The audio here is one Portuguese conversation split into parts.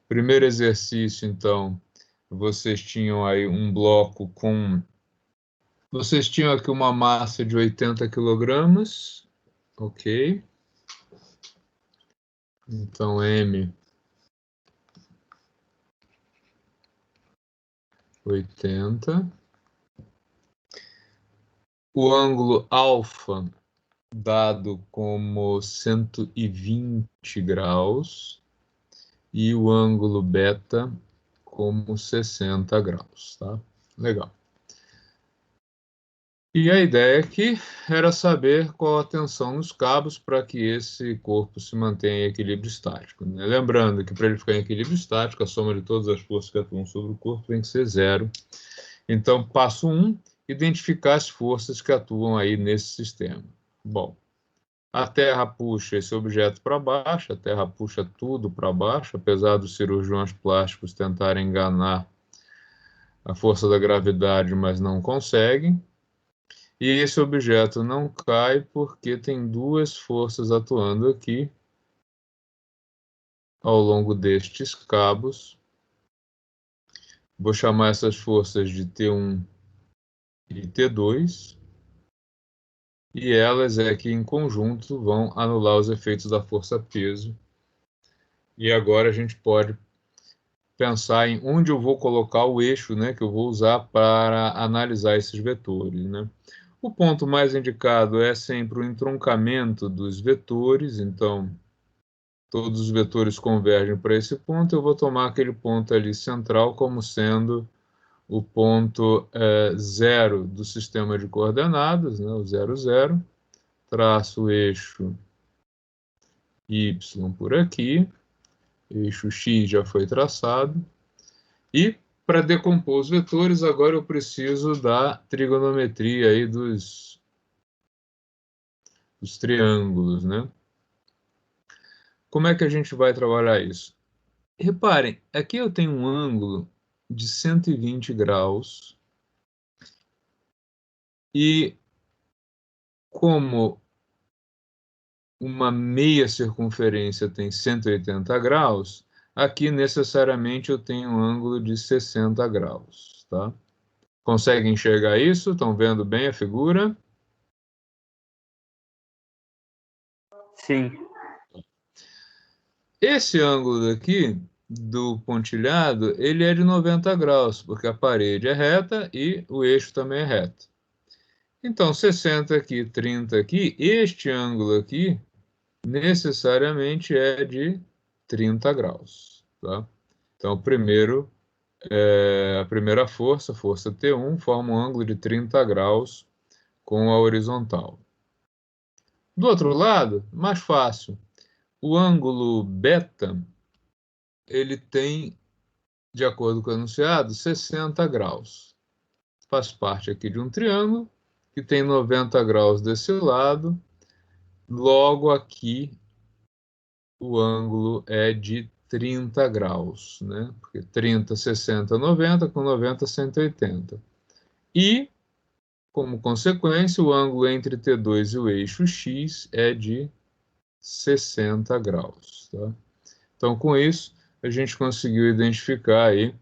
Primeiro exercício, então, vocês tinham aí um bloco com... Vocês tinham aqui uma massa de 80 quilogramas, ok? Então, M, 80. O ângulo alfa dado como 120 graus e o ângulo beta como 60 graus, tá? Legal. E a ideia aqui era saber qual a tensão nos cabos para que esse corpo se mantenha em equilíbrio estático, né? Lembrando que para ele ficar em equilíbrio estático, a soma de todas as forças que atuam sobre o corpo tem que ser zero. Então, passo 1, identificar as forças que atuam aí nesse sistema. Bom, a Terra puxa esse objeto para baixo, a Terra puxa tudo para baixo, apesar dos cirurgiões plásticos tentarem enganar a força da gravidade, mas não conseguem. E esse objeto não cai porque tem duas forças atuando aqui ao longo destes cabos. Vou chamar essas forças de T1 e T2. E elas aqui em conjunto vão anular os efeitos da força-peso. E agora a gente pode pensar em onde eu vou colocar o eixo, né, que eu vou usar para analisar esses vetores, né? O ponto mais indicado é sempre o entroncamento dos vetores, então todos os vetores convergem para esse ponto, eu vou tomar aquele ponto ali central como sendo o ponto 0 do sistema de coordenadas, né, o 0, 0, traço o eixo y por aqui, eixo x já foi traçado, e para decompor os vetores, agora eu preciso da trigonometria aí dos triângulos, né? Como é que a gente vai trabalhar isso? Reparem, aqui eu tenho um ângulo de 120 graus e como uma meia circunferência tem 180 graus, aqui necessariamente eu tenho um ângulo de 60 graus, tá? Conseguem enxergar isso? Estão vendo bem a figura? Sim. Esse ângulo daqui, do pontilhado, ele é de 90 graus, porque a parede é reta e o eixo também é reto. Então, 60 aqui, 30 aqui, este ângulo aqui, necessariamente é de 30 graus, tá? Então, a primeira força, força T1, forma um ângulo de 30 graus com a horizontal. Do outro lado, mais fácil, o ângulo beta, ele tem, de acordo com o enunciado, 60 graus. Faz parte aqui de um triângulo que tem 90 graus desse lado, logo aqui o ângulo é de 30 graus, né? Porque 30, 60, 90, com 90, 180. E, como consequência, o ângulo entre T2 e o eixo X é de 60 graus, tá? Então, com isso, a gente conseguiu identificar aí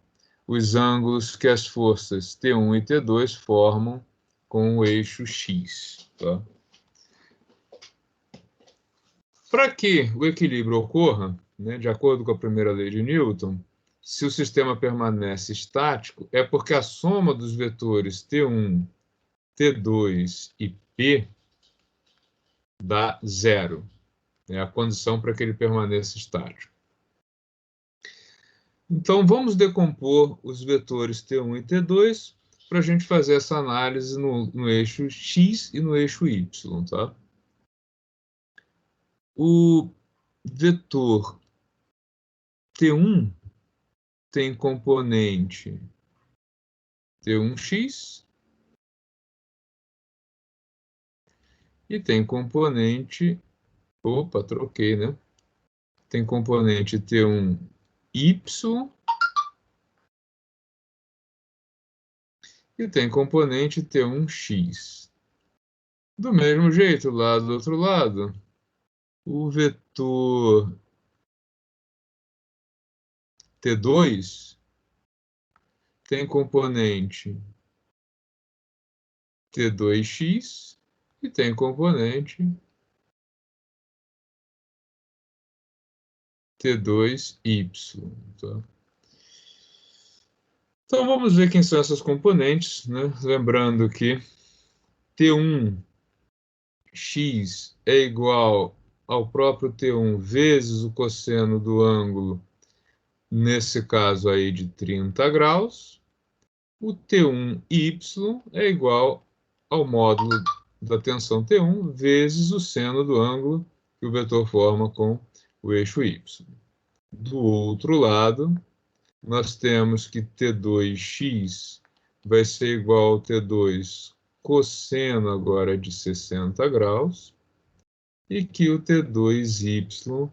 os ângulos que as forças T1 e T2 formam com o eixo X, tá? Para que o equilíbrio ocorra, né, de acordo com a primeira lei de Newton, se o sistema permanece estático, é porque a soma dos vetores T1, T2 e P dá zero. É a condição para que ele permaneça estático. Então, vamos decompor os vetores T1 e T2 para a gente fazer essa análise no eixo X e no eixo Y, tá? O vetor T1 tem componente T1x e tem componente... Opa, troquei, né? Tem componente T1y e tem componente T1x. Do mesmo jeito, lá do outro lado, o vetor T2 tem componente T2x e tem componente T2y. Tá? Então, vamos ver quem são essas componentes, né? Lembrando que T1x é igual ao próprio T1 vezes o cosseno do ângulo, nesse caso aí de 30 graus. O T1y é igual ao módulo da tensão T1 vezes o seno do ângulo que o vetor forma com o eixo y. Do outro lado, nós temos que T2x vai ser igual ao T2 cosseno agora de 60 graus e que o T2y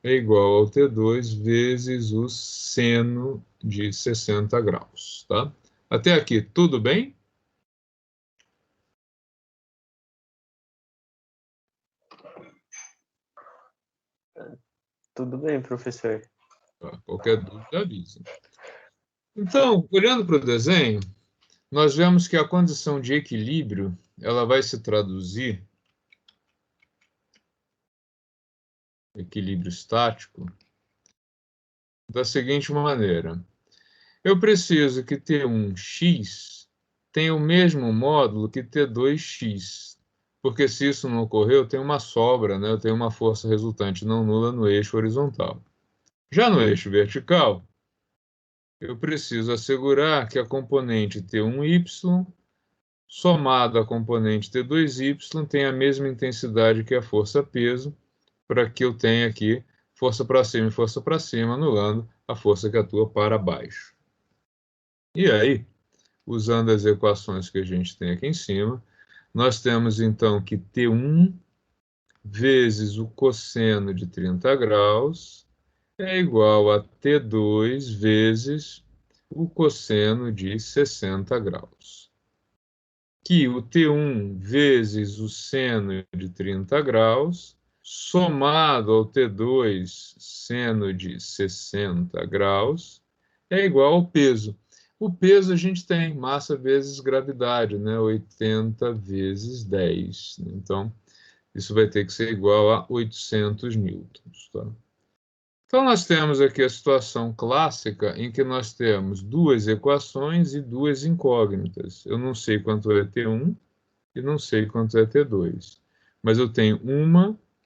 é igual ao T2 vezes o seno de 60 graus, tá? Até aqui, tudo bem? Tudo bem, professor. Tá, qualquer dúvida, avisa. Então, olhando para o desenho, nós vemos que a condição de equilíbrio ela vai se traduzir, equilíbrio estático, da seguinte maneira. Eu preciso que T1x tenha o mesmo módulo que T2x, porque se isso não ocorrer, eu tenho uma sobra, né? Eu tenho uma força resultante não nula no eixo horizontal. Já no eixo vertical, eu preciso assegurar que a componente T1y somado à componente T2y tem a mesma intensidade que a força-peso, para que eu tenha aqui força para cima e força para cima, anulando a força que atua para baixo. E aí, usando as equações que a gente tem aqui em cima, nós temos então que T1 vezes o cosseno de 30 graus é igual a T2 vezes o cosseno de 60 graus. Que o T1 vezes o seno de 30 graus, somado ao T2 seno de 60 graus, é igual ao peso. O peso a gente tem massa vezes gravidade, né? 80 vezes 10. Então, isso vai ter que ser igual a 800 newtons. Tá? Então, nós temos aqui a situação clássica em que nós temos duas equações e duas incógnitas. Eu não sei quanto é T1 e não sei quanto é T2. Mas eu tenho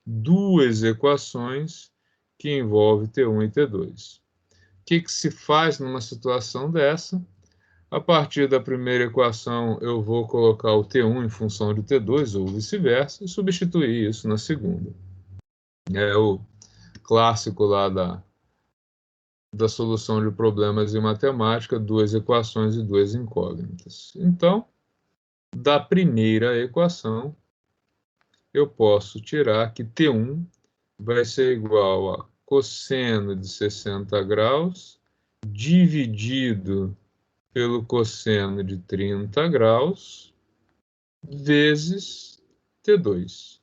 duas equações que envolvem T1 e T2. O que se faz numa situação dessa? A partir da primeira equação, eu vou colocar o T1 em função de T2, ou vice-versa, e substituir isso na segunda. É o clássico lá da solução de problemas em matemática, duas equações e duas incógnitas. Então, da primeira equação, eu posso tirar que T1 vai ser igual a cosseno de 60 graus dividido pelo cosseno de 30 graus vezes T2.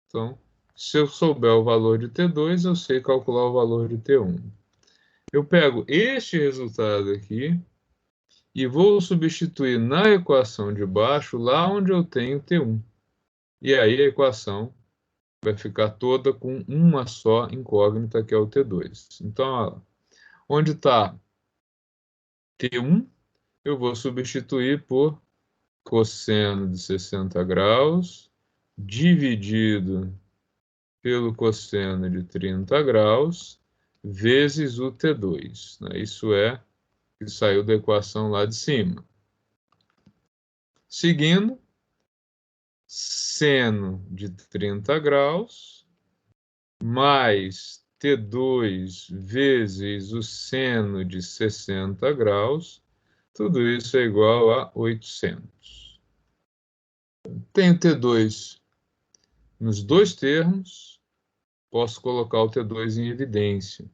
Então, se eu souber o valor de T2, eu sei calcular o valor de T1. Eu pego este resultado aqui e vou substituir na equação de baixo lá onde eu tenho T1. E aí a equação vai ficar toda com uma só incógnita, que é o T2. Então, ó, onde está T1, eu vou substituir por cosseno de 60 graus dividido pelo cosseno de 30 graus vezes o T2. Né? Isso é que saiu da equação lá de cima. Seguindo, seno de 30 graus mais T2 vezes o seno de 60 graus, tudo isso é igual a 800. Tenho T2 nos dois termos, posso colocar o T2 em evidência.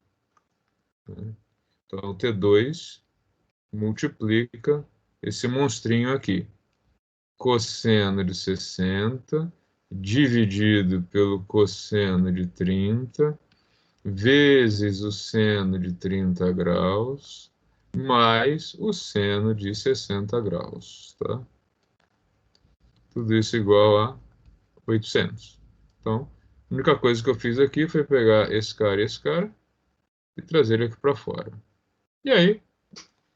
Então, o T2 multiplica esse monstrinho aqui. Cosseno de 60 dividido pelo cosseno de 30 vezes o seno de 30 graus, mais o seno de 60 graus, tá? Tudo isso igual a 800. Então, a única coisa que eu fiz aqui foi pegar esse cara e esse cara e trazer ele aqui para fora. E aí,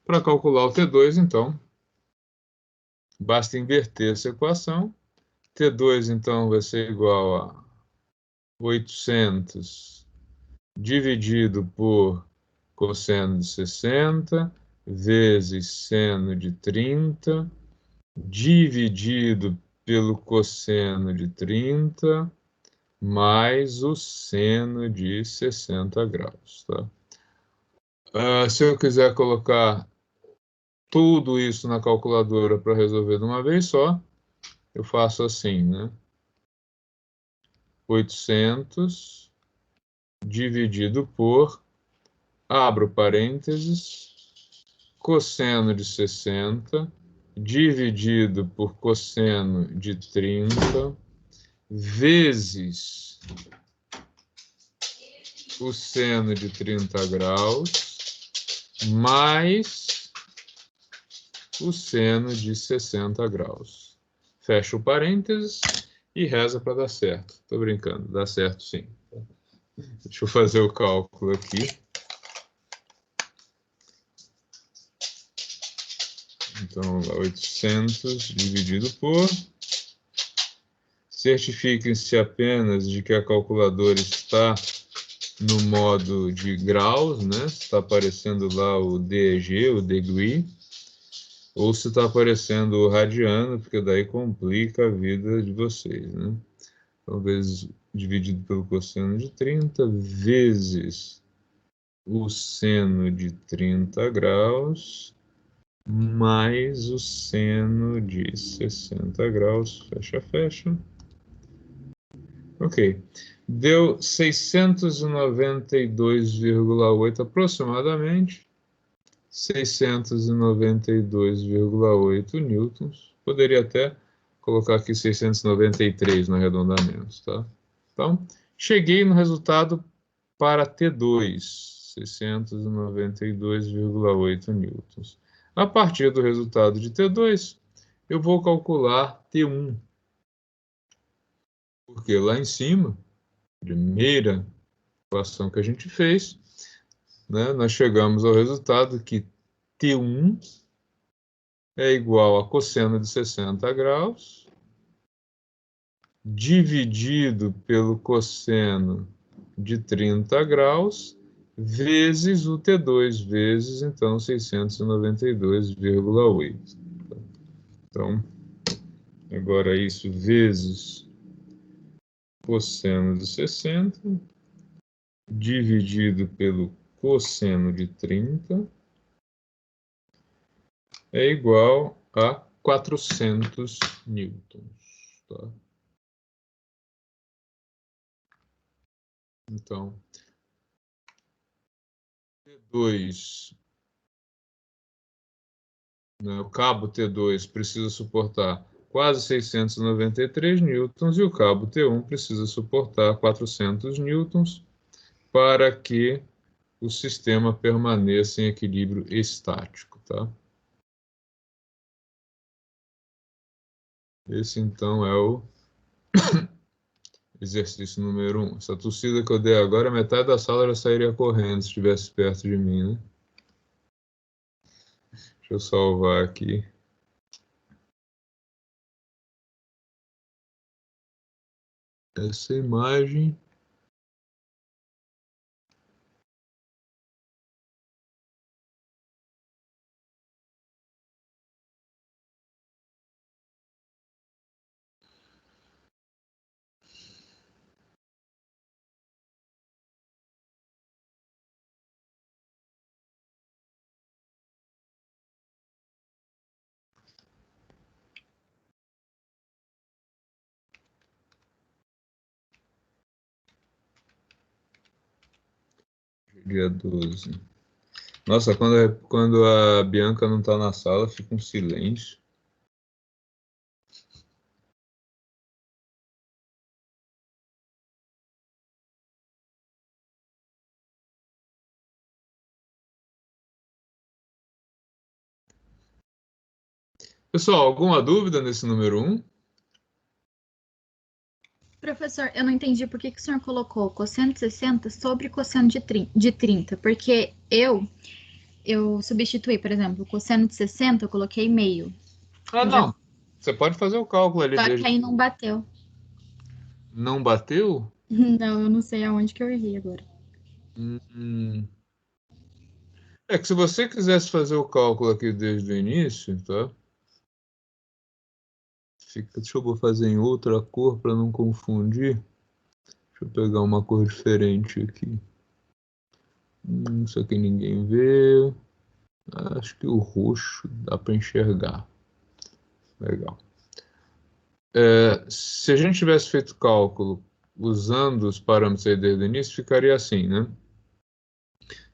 para calcular o T2, então, basta inverter essa equação. T2, então, vai ser igual a 800 dividido por cosseno de 60 vezes seno de 30 dividido pelo cosseno de 30 mais o seno de 60 graus, tá? Se eu quiser colocar tudo isso na calculadora para resolver de uma vez só, eu faço assim, né? 800 dividido por, abro parênteses, cosseno de 60 dividido por cosseno de 30 vezes o seno de 30 graus mais o seno de 60 graus. Fecha o parênteses e reza para dar certo. Estou brincando, dá certo sim. Deixa eu fazer o cálculo aqui. Então, 800 dividido por... Certifiquem-se apenas de que a calculadora está no modo de graus, né? Está aparecendo lá o DEG, o degree, ou se está aparecendo o radiano, porque daí complica a vida de vocês, né? Então, dividido pelo cosseno de 30 vezes o seno de 30 graus mais o seno de 60 graus, fecha, fecha. Ok, deu 692,8 aproximadamente, 692,8 newtons. Poderia até colocar aqui 693 no arredondamento, tá? Então, cheguei no resultado para T2, 692,8 newtons. A partir do resultado de T2, eu vou calcular T1, porque lá em cima, primeira equação que a gente fez, né, nós chegamos ao resultado que T1 é igual a cosseno de 60 graus dividido pelo cosseno de 30 graus vezes o T2, vezes, então, 692,8. Então, agora isso vezes cosseno de 60 dividido pelo cosseno de 30 é igual a 400 newtons. Tá? Então, T2, né, o cabo T2 precisa suportar quase 693 newtons e o cabo T1 precisa suportar 400 newtons para que o sistema permaneça em equilíbrio estático, tá? Esse, então, é o exercício número 1. Essa tossida que eu dei agora, metade da sala já sairia correndo se estivesse perto de mim, né? Deixa eu salvar aqui. Essa imagem. Dia 12. Nossa, quando a Bianca não está na sala, fica um silêncio. Pessoal, alguma dúvida nesse número 1? Professor, eu não entendi por que o senhor colocou cosseno de 60 sobre cosseno de 30, porque eu substituí, por exemplo, o cosseno de 60, eu coloquei meio. Ah, não. Você pode fazer o cálculo ali Só desde... que aí não bateu. Não bateu? Não, eu não sei aonde que eu errei agora. É que se você quisesse fazer o cálculo aqui desde o início, tá? Deixa eu fazer em outra cor para não confundir. Deixa eu pegar uma cor diferente aqui. Isso aqui ninguém vê. Acho que o roxo dá para enxergar. Legal. Se a gente tivesse feito cálculo usando os parâmetros aí desde o início, ficaria assim, né?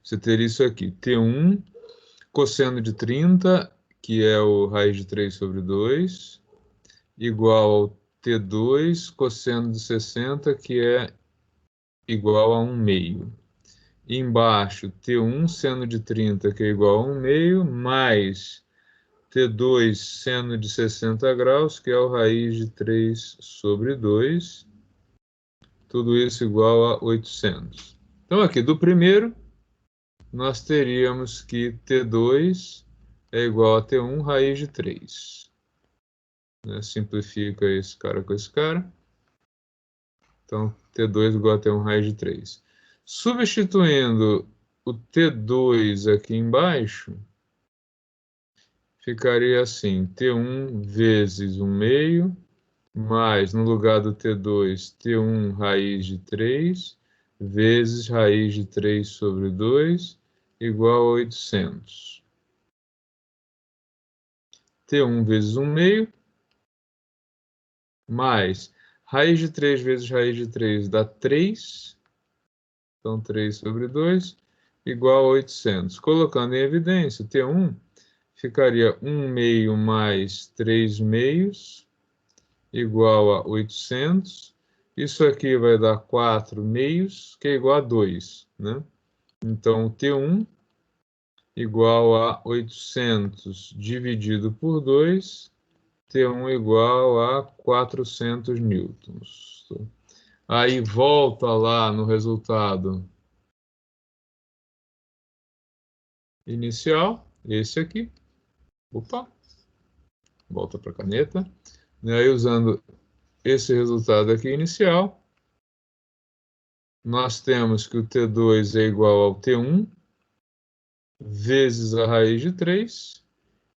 Você teria isso aqui, T1 cosseno de 30, que é o raiz de 3 sobre 2, igual ao T2 cosseno de 60, que é igual a 1 meio. E embaixo, T1 seno de 30, que é igual a 1 meio, mais T2 seno de 60 graus, que é o raiz de 3 sobre 2. Tudo isso igual a 800. Então, aqui do primeiro, nós teríamos que T2 é igual a T1 raiz de 3. Né? Simplifica esse cara com esse cara. Então, T2 igual a T1 raiz de 3. Substituindo o T2 aqui embaixo, ficaria assim, T1 vezes 1 meio, mais, no lugar do T2, T1 raiz de 3, vezes raiz de 3 sobre 2, igual a 800. T1 vezes 1 meio, mais raiz de 3 vezes raiz de 3 dá 3. Então, 3 sobre 2, igual a 800. Colocando em evidência, T1 ficaria 1 meio mais 3 meios, igual a 800. Isso aqui vai dar 4 meios, que é igual a 2, né? Então, T1 igual a 800 dividido por 2, T1 igual a 400 newtons. Aí volta lá no resultado inicial, esse aqui. Opa, volta para a caneta. E aí, usando esse resultado aqui inicial, nós temos que o T2 é igual ao T1 vezes a raiz de 3,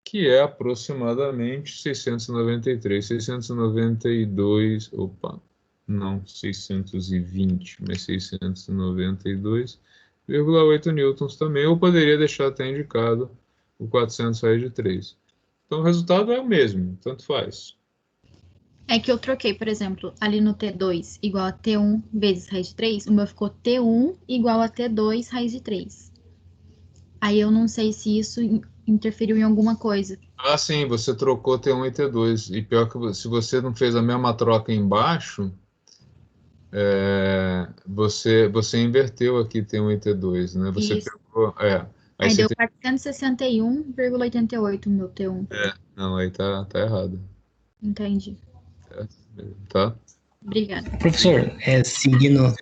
que é aproximadamente 693, 692, opa, não 620, mas 692,8 newtons também, ou poderia deixar até indicado o 400 raiz de 3. Então o resultado é o mesmo, tanto faz. É que eu troquei, por exemplo, ali no T2 igual a T1 vezes raiz de 3, o meu ficou T1 igual a T2 raiz de 3. Aí eu não sei se isso interferiu em alguma coisa. Ah, sim, você trocou T1 e T2. E pior que se você não fez a mesma troca embaixo, você inverteu aqui T1 e T2, né? Você Isso. pegou. Aí Aí você deu tem. 461,88 no meu T1. Não, aí tá errado. Entendi. Tá? Obrigada. Professor, seguindo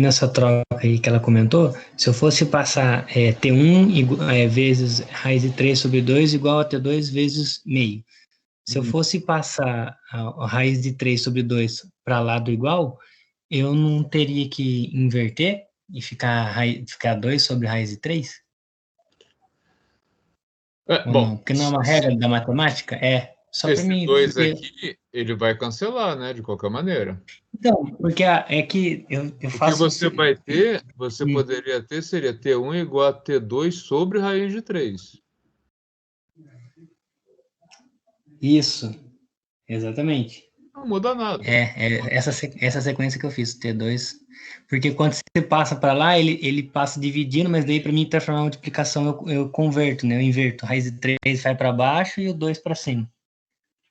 essa troca aí que ela comentou, se eu fosse passar T1 vezes raiz de 3 sobre 2 igual a T2 vezes meio. Se eu fosse passar a raiz de 3 sobre 2 para lá do igual, eu não teria que inverter e ficar 2 sobre raiz de 3? Ou Bom, não? Porque não é uma regra da matemática? Só para esse mim. 2 aqui, ele vai cancelar, né? De qualquer maneira. Então, porque é que eu O que faço. você vai ter, você poderia ter, seria T1 igual a T2 sobre raiz de 3. Isso, exatamente. Não muda nada. Essa sequência que eu fiz, T2. Porque quando você passa para lá, ele passa dividindo, mas daí para mim transformar a multiplicação eu converto, né? Eu inverto. Raiz de 3 vai para baixo e o 2 para cima.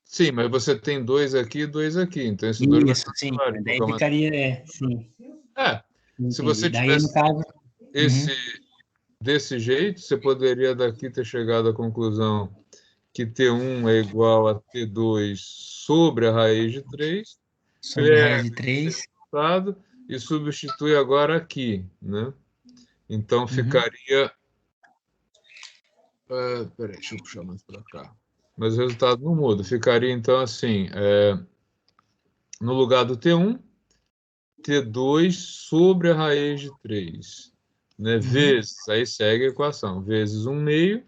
Sim, mas você tem 2 aqui e 2 aqui. Então esse 2 vai Isso, sim. cancelar de Daí qualquer maneira. ficaria, sim. Se Entendi. você Daí, no tivesse caso. desse jeito, você poderia daqui ter chegado à conclusão que T1 é igual a T2 sobre a raiz de 3. Sobre a raiz de 3. E substitui agora aqui, né? Então ficaria... peraí, deixa eu puxar mais para cá. Mas o resultado não muda. Ficaria então assim, no lugar do T1, T2 sobre a raiz de 3, né? Vezes, aí segue a equação, vezes 1 meio,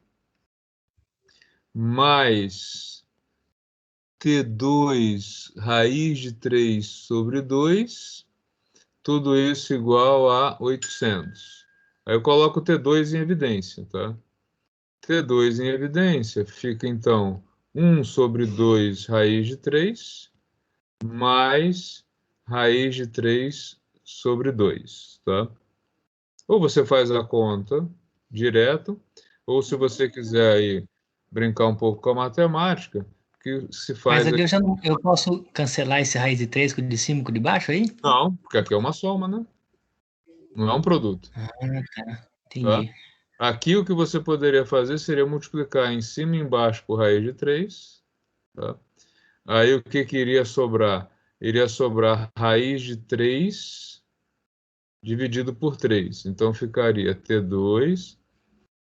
mais T2 raiz de 3 sobre 2, tudo isso igual a 800. Aí eu coloco o T2 em evidência, tá? T2 em evidência fica, então, 1 sobre 2 raiz de 3, mais raiz de 3 sobre 2, tá? Ou você faz a conta direto, ou se você quiser aí brincar um pouco com a matemática, que se faz... Mas aqui eu posso cancelar esse raiz de 3 com o de cima e com o de baixo aí? Não, porque aqui é uma soma, né? Não é um produto. Ah, tá. Tá? Entendi. Aqui o que você poderia fazer seria multiplicar em cima e embaixo por raiz de 3. Tá? Aí o que iria sobrar? Iria sobrar raiz de 3 dividido por 3. Então ficaria T2,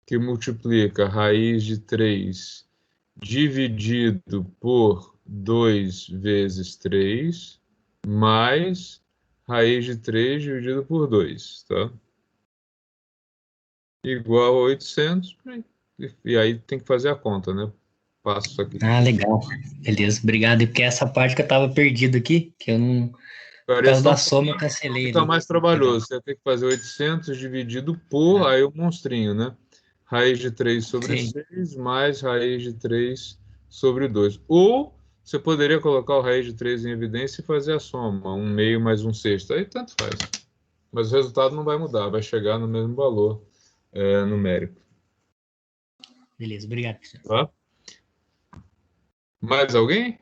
que multiplica raiz de 3 dividido por 2 vezes 3, mais raiz de 3 dividido por 2, tá? Igual a 800, e aí tem que fazer a conta, né? Passo isso aqui. Ah, legal. Beleza, obrigado. E porque essa parte que eu tava perdido aqui, que eu não... Por Ficaria causa só da soma, eu cancelei fica ali. mais trabalhoso. Você tem que fazer 800 dividido por, aí o monstrinho, né? Raiz de 3 sobre Sim. 6, mais raiz de 3 sobre 2. Ou você poderia colocar o raiz de 3 em evidência e fazer a soma, 1 meio mais 1 sexto. Aí tanto faz. Mas o resultado não vai mudar, vai chegar no mesmo valor numérico. Beleza, obrigado, professor. Tá? Mais alguém?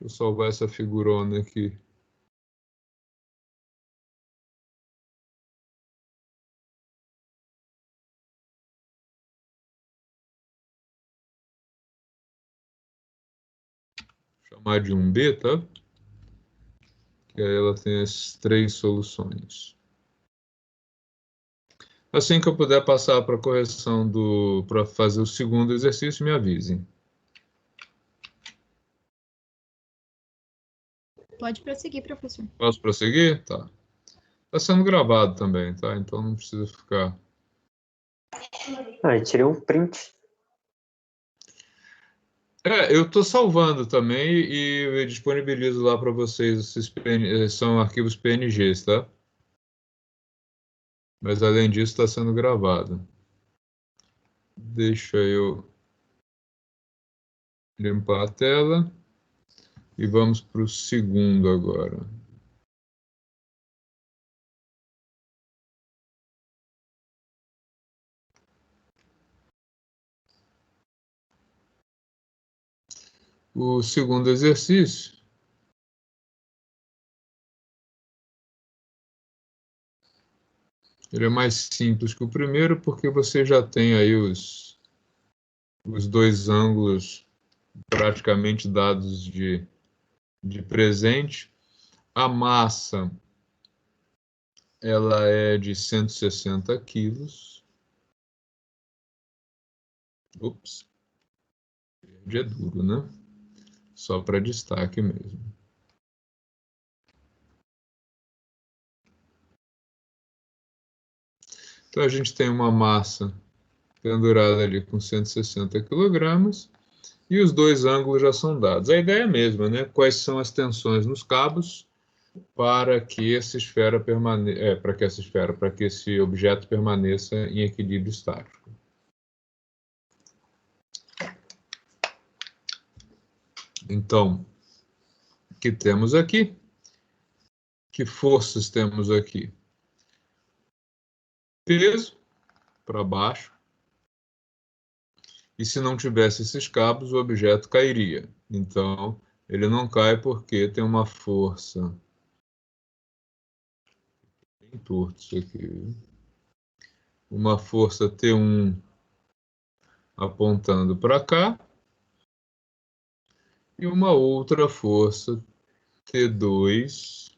Deixa eu salvar essa figurona aqui. Chamar de 1B, tá? Que aí ela tem as 3 soluções. Assim que eu puder passar para a correção para fazer o segundo exercício, me avisem. Pode prosseguir, professor. Posso prosseguir? Tá. Está sendo gravado também, tá? Então não precisa ficar... Eu tirei um print. Eu estou salvando também e disponibilizo lá para vocês. São arquivos PNGs, tá? Mas além disso, está sendo gravado. Deixa eu limpar a tela. E vamos para o segundo agora. O segundo exercício ele é mais simples que o primeiro, porque você já tem aí os dois ângulos praticamente dados de presente. A massa ela é de 160 quilos. Ups. É duro, né? Só para destaque mesmo. Então a gente tem uma massa pendurada ali com 160 quilogramas e os dois ângulos já são dados. A ideia é a mesma, né? Quais são as tensões nos cabos para que essa esfera para que esse objeto permaneça em equilíbrio estático. Então, o que temos aqui? Que forças temos aqui? Peso para baixo e se não tivesse esses cabos, o objeto cairia. Então, ele não cai porque tem uma força... Bem torto isso aqui, viu? Uma força T1 apontando para cá e uma outra força T2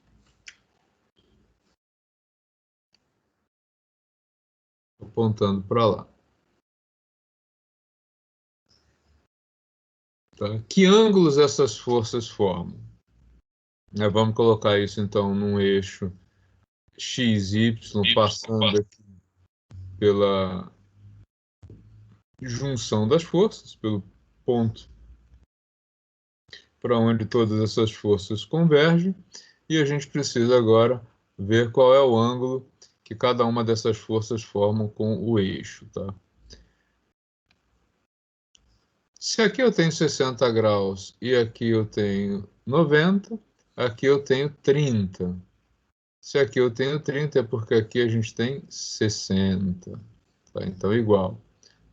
apontando para lá. Tá? Que ângulos essas forças formam? Vamos colocar isso então num eixo XY, passando aqui pela junção das forças, pelo ponto para onde todas essas forças convergem, e a gente precisa agora ver qual é o ângulo que cada uma dessas forças formam com o eixo, tá? Se aqui eu tenho 60 graus e aqui eu tenho 90, aqui eu tenho 30. Se aqui eu tenho 30 é porque aqui a gente tem 60. Tá? Então, igual.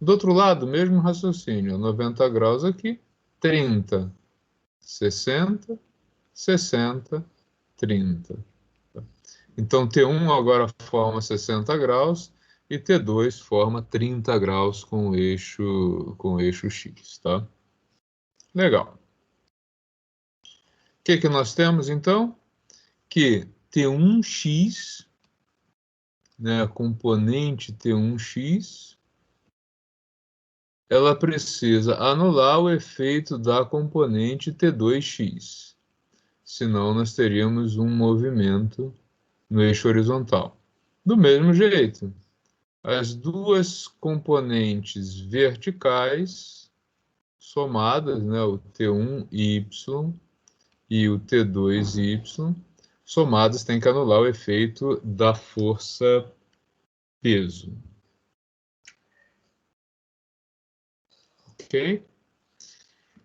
Do outro lado, mesmo raciocínio. 90 graus aqui, 30. 60, 60, 30. Tá? Então, T1 agora forma 60 graus e T2 forma 30 graus com o eixo X. Tá? Legal. O que nós temos, então? Que T1x, né, a componente T1x, ela precisa anular o efeito da componente T2x. Senão, nós teríamos um movimento no eixo horizontal. Do mesmo jeito, as duas componentes verticais somadas, né, o T1y e o T2y, somados têm que anular o efeito da força peso. Ok?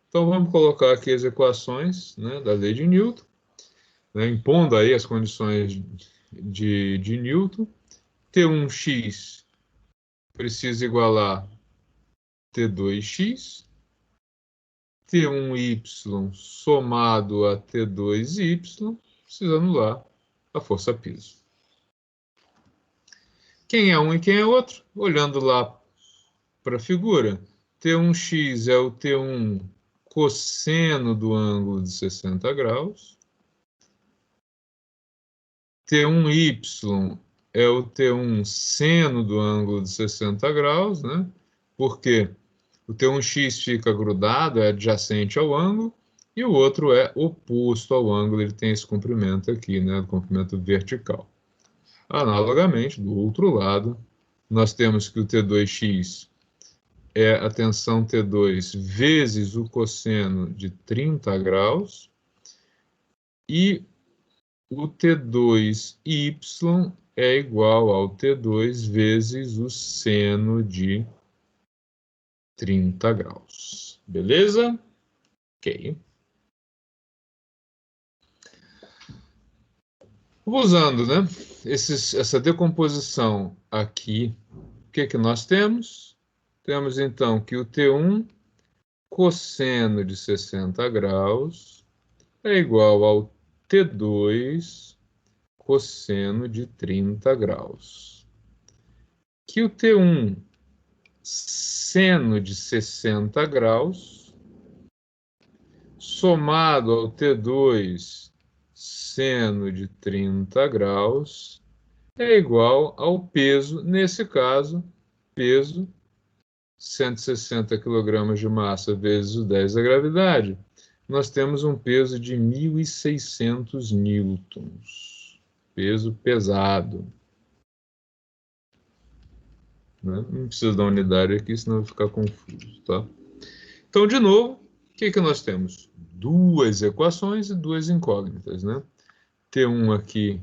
Então vamos colocar aqui as equações, né, da lei de Newton, né, impondo aí as condições de Newton. T1x precisa igualar T2x. T1y somado a T2y precisa anular a força peso. Quem é um e quem é outro? Olhando lá para a figura, T1x é o T1 cosseno do ângulo de 60 graus. T1y é o T1 seno do ângulo de 60 graus, né? Porque o T1x fica grudado, é adjacente ao ângulo, e o outro é oposto ao ângulo, ele tem esse comprimento aqui, né? O comprimento vertical. Analogamente, do outro lado, nós temos que o T2x é a tensão T2 vezes o cosseno de 30 graus, e o T2y é igual ao T2 vezes o seno de 30 graus. Beleza? Ok. Usando, né, essa decomposição aqui, o que nós temos? Temos, então, que o T1 cosseno de 60 graus é igual ao T2 cosseno de 30 graus. Que o T1 seno de 60 graus somado ao T2 seno de 30 graus é igual ao peso, nesse caso, peso 160 kg de massa vezes o 10 da gravidade. Nós temos um peso de 1.600 newtons. Peso pesado. Né? Não precisa da unidade aqui, senão vai ficar confuso, tá? Então, de novo, o que nós temos? Duas equações e duas incógnitas, né? T1 aqui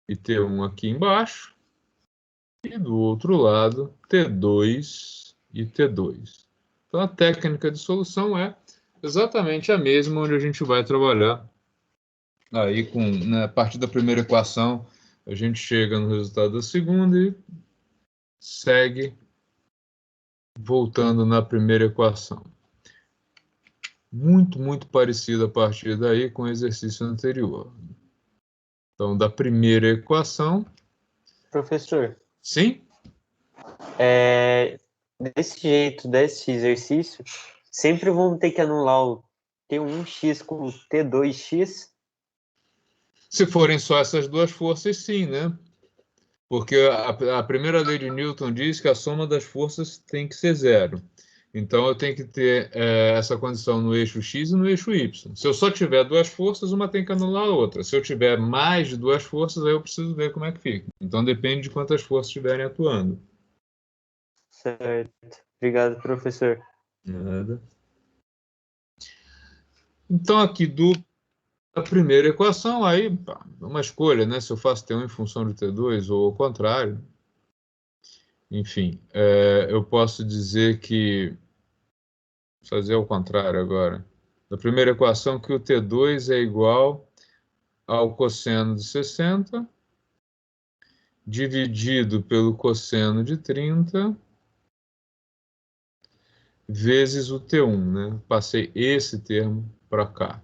e T1 aqui embaixo. E do outro lado, T2 e T2. Então, a técnica de solução é exatamente a mesma onde a gente vai trabalhar. Aí, a partir da primeira equação, a gente chega no resultado da segunda e segue voltando na primeira equação. Muito parecido a partir daí com o exercício anterior. Então, da primeira equação... Professor, Sim? desse jeito, desse exercício, sempre vamos ter que anular o T1x com o T2x? Se forem só essas duas forças, sim, né? Porque a primeira lei de Newton diz que a soma das forças tem que ser zero. Então, eu tenho que ter essa condição no eixo x e no eixo y. Se eu só tiver duas forças, uma tem que anular a outra. Se eu tiver mais de duas forças, aí eu preciso ver como é que fica. Então, depende de quantas forças estiverem atuando. Certo. Obrigado, professor. Nada. Então, aqui da primeira equação, aí uma escolha, né? Se eu faço T1 em função de T2 ou ao contrário. Enfim, eu posso dizer que... Fazer ao contrário agora. Da primeira equação, que o T2 é igual ao cosseno de 60 dividido pelo cosseno de 30 vezes o T1, né? Passei esse termo para cá.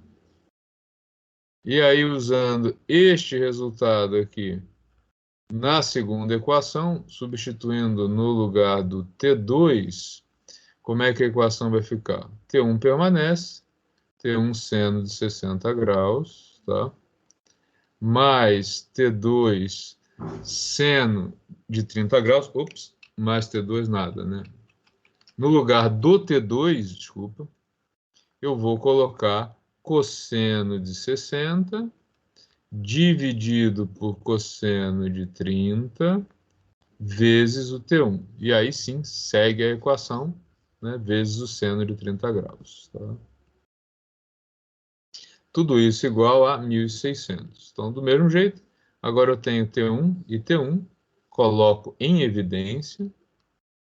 E aí, usando este resultado aqui na segunda equação, substituindo no lugar do T2, como é que a equação vai ficar? T1 permanece, T1 seno de 60 graus, tá? Mais T2 seno de 30 graus, mais T2 nada, né? No lugar do T2, desculpa, eu vou colocar cosseno de 60 dividido por cosseno de 30 vezes o T1. E aí sim, segue a equação, né, vezes o seno de 30 graus. Tá? Tudo isso igual a 1.600. Então, do mesmo jeito, agora eu tenho T1 e T1, coloco em evidência.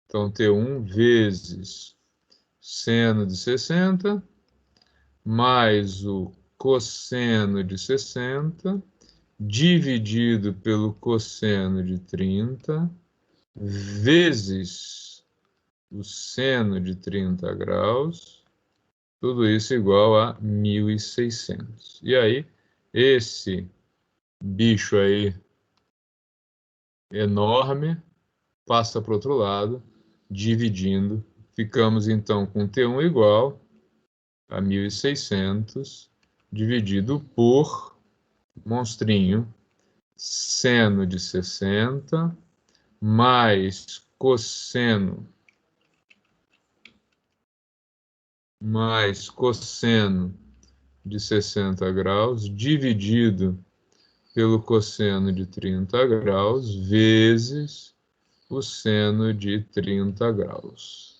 Então, T1 vezes seno de 60, mais o cosseno de 60, dividido pelo cosseno de 30, vezes o seno de 30 graus, tudo isso igual a 1.600. E aí, esse bicho aí enorme passa para o outro lado, dividindo. Ficamos então com T1 igual a 1.600 dividido por monstrinho seno de 60 mais cosseno de 60 graus dividido pelo cosseno de 30 graus vezes o seno de 30 graus.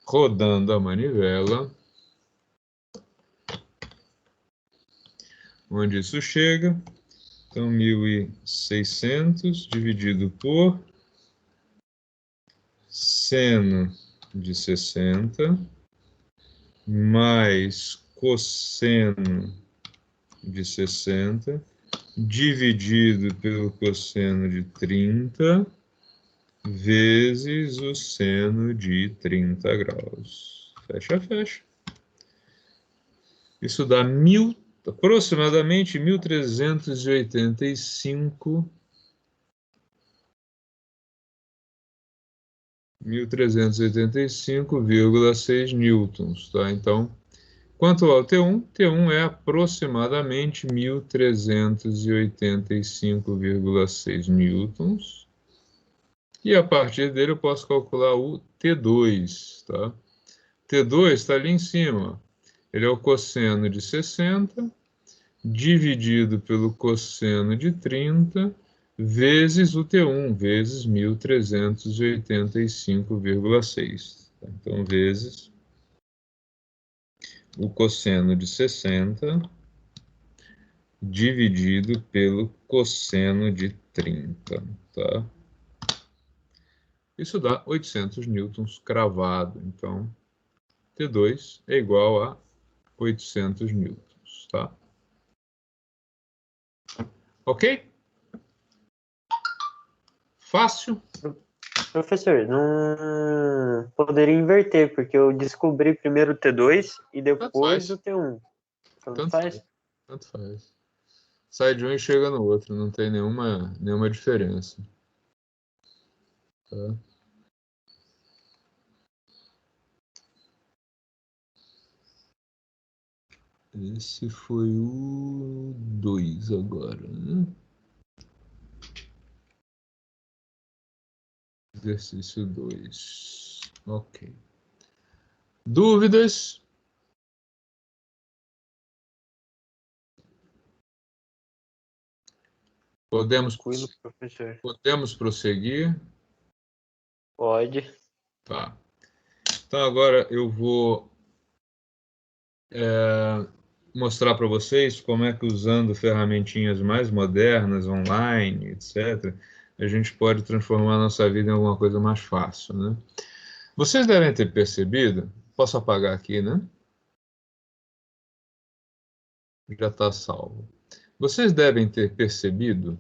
Rodando a manivela, onde isso chega? Então, 1.600 dividido por seno de 60 mais cosseno de 60 dividido pelo cosseno de 30 vezes o seno de 30 graus. Fecha, fecha. Isso dá aproximadamente 1.385,6 newtons, tá? Então, quanto ao T1, T1 é aproximadamente 1.385,6 newtons. E a partir dele eu posso calcular o T2, tá? T2 está ali em cima. Ele é o cosseno de 60 dividido pelo cosseno de 30 vezes o T1, vezes 1.385,6. Então, vezes o cosseno de 60 dividido pelo cosseno de 30, tá? Isso dá 800 newtons cravado. Então, T2 é igual a 800 newtons, tá? Ok? Fácil? Professor, não poderia inverter, porque eu descobri primeiro o T2 e depois o T1. Tanto faz? Tanto faz. Sai de um e chega no outro, não tem nenhuma diferença. Tá? Esse foi o 2 agora, né? Exercício 2. Ok. Dúvidas? Podemos prosseguir? Pode. Tá. Então agora eu vou mostrar para vocês como é que usando ferramentinhas mais modernas, online, etc., a gente pode transformar a nossa vida em alguma coisa mais fácil, né? Vocês devem ter percebido, posso apagar aqui, né? Já está salvo. Vocês devem ter percebido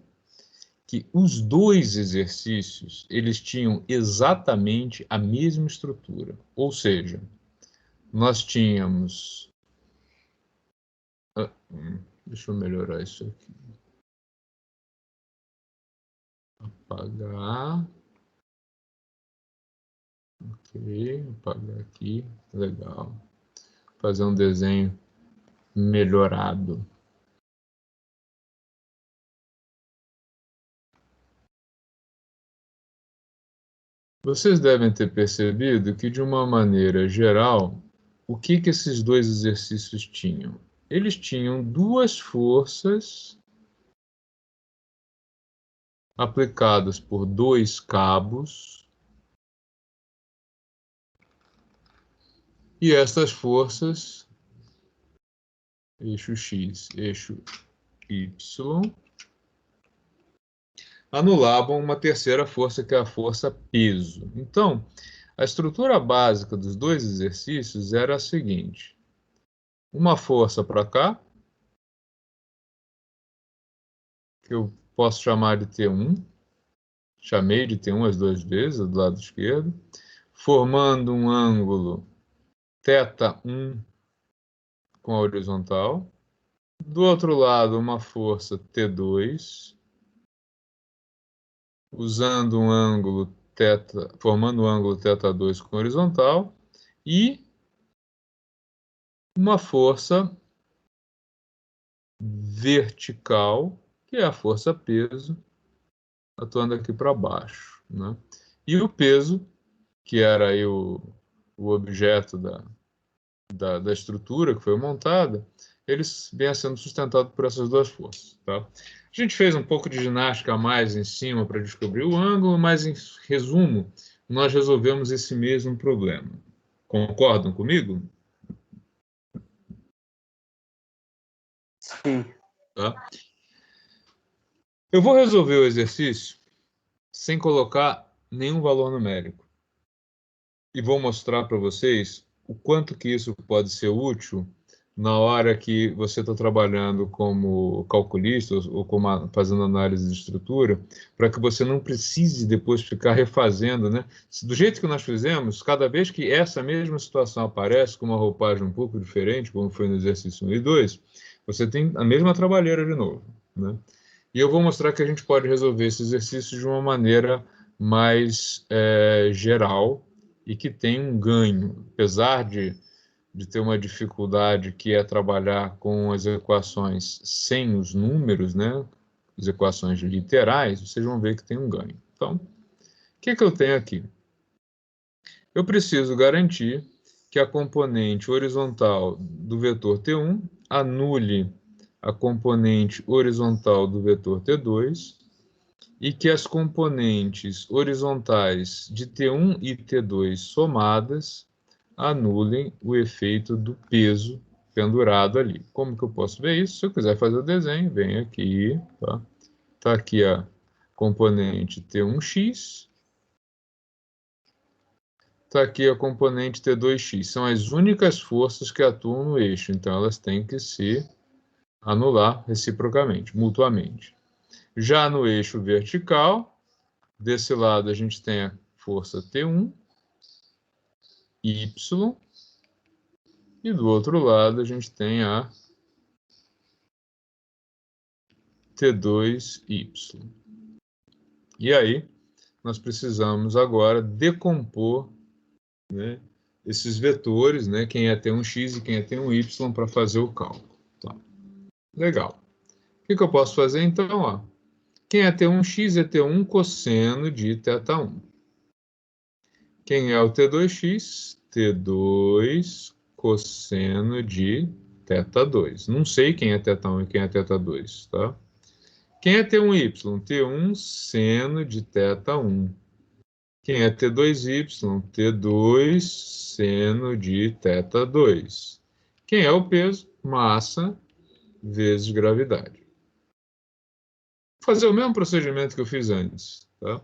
que os dois exercícios, eles tinham exatamente a mesma estrutura. Ou seja, nós tínhamos... deixa eu melhorar isso aqui. Apagar. Ok, apagar aqui. Legal. Fazer um desenho melhorado. Vocês devem ter percebido que, de uma maneira geral, o que esses dois exercícios tinham? Eles tinham duas forças aplicadas por dois cabos, e estas forças, eixo X, eixo Y, anulavam uma terceira força, que é a força peso. Então, a estrutura básica dos dois exercícios era a seguinte: uma força para cá, que eu posso chamar de T1, chamei de T1 as duas vezes, do lado esquerdo, formando um ângulo θ1 com a horizontal. Do outro lado, uma força T2, usando um ângulo θ, formando um ângulo θ2 com horizontal, e uma força vertical, que é a força peso, atuando aqui para baixo, né? E o peso, que era aí o objeto da estrutura que foi montada, eles vêm sendo sustentados por essas duas forças. Tá? A gente fez um pouco de ginástica a mais em cima para descobrir o ângulo, mas, em resumo, nós resolvemos esse mesmo problema. Concordam comigo? Sim. Tá? Eu vou resolver o exercício sem colocar nenhum valor numérico. E vou mostrar para vocês o quanto que isso pode ser útil na hora que você está trabalhando como calculista ou como fazendo análise de estrutura, para que você não precise depois ficar refazendo, né? Do jeito que nós fizemos, cada vez que essa mesma situação aparece com uma roupagem um pouco diferente, como foi no exercício 1 e 2, você tem a mesma trabalheira de novo, né? E eu vou mostrar que a gente pode resolver esse exercício de uma maneira mais geral e que tem um ganho, apesar de ter uma dificuldade que é trabalhar com as equações sem os números, né? As equações literais, vocês vão ver que tem um ganho. Então, o que eu tenho aqui? Eu preciso garantir que a componente horizontal do vetor T1 anule a componente horizontal do vetor T2 e que as componentes horizontais de T1 e T2 somadas anulem o efeito do peso pendurado ali. Como que eu posso ver isso? Se eu quiser fazer o desenho, vem aqui, tá? Tá aqui a componente T1x, tá aqui a componente T2x. São as únicas forças que atuam no eixo, então elas têm que se anular reciprocamente, mutuamente. Já no eixo vertical, desse lado a gente tem a força T1, Y, e do outro lado a gente tem a T2Y. E aí, nós precisamos agora decompor, né, esses vetores, né, quem é T1x e quem é T1y, para fazer o cálculo. Tá. Legal. O que eu posso fazer então? Ó? Quem é T1x é T1 cosseno de θ1. Quem é o T2x? T2 cosseno de θ2. Não sei quem é θ1 e quem é θ2, tá? Quem é T1y? T1 seno de θ1. Quem é T2y? T2 seno de θ2. Quem é o peso? Massa vezes gravidade. Vou fazer o mesmo procedimento que eu fiz antes, tá?